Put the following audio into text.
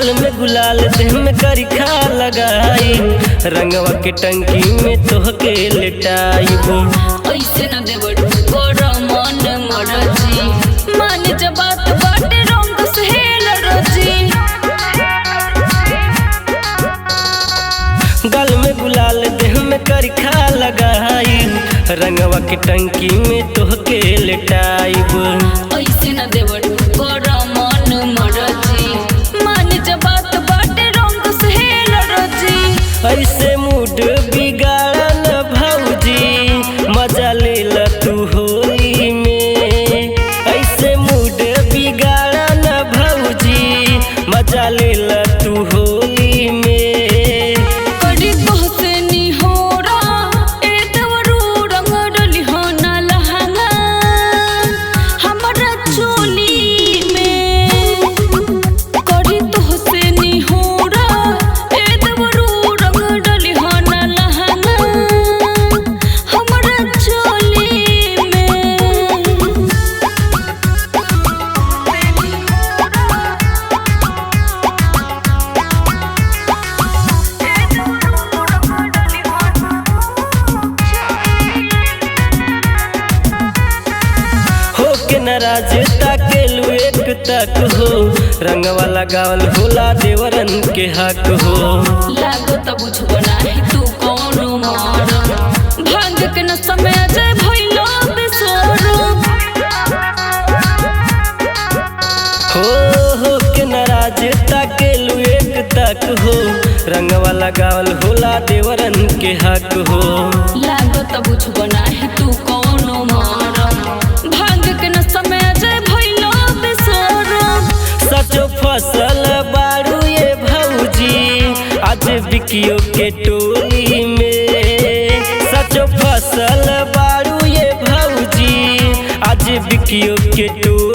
गल में गुलाल देह में करिखा लगाई रंगवा के टंकी में तोहके लेटाइबो। ऐसे न देवड़ गोरा मन मरजी मान जब बात बाटे रंग सहेल रजी। गल में गुलाल देह में करिखा लगाई रंगवा के टंकी में तोहके लेटाइबो। ऐसे न देवड़ गोरा मन मरजी मान जब बात बाटे रंग सहेल रजी। ऐसे मूड बिगाड़ल भौजी मजा लेला तू होली में। ऐसे मूड बिगाड़ल भौजी मजा लेला तू होली में। कड़ी तोहसे निहोरा ए देवरू रंग डली हो ना लहंगा हमरा चोली में। कड़ी तोहसे निहोरा ए देवरू रंग डली हो ना लहंगा हमरा चोली में। होके नाराज ताकेलू एक तक हो रंगवा लगावल होला देवरन के हक हो। लागो त बुझबो नाही तू कौनो मार भांग के न समय अजय भइलो बेसोरो। हो के नाराज ताकेलू एक तक हो रंगवा लगावल होला देवरन के हक हो। लागो त बुझबो नाही तू कौनो मार भांग के न समय अजय भइलो बेसोरो। सचो फसल बारू ये भौजी आज बिकियो के टोली में। सचो फसल बारू ये भौजी आज बिकियो के टोली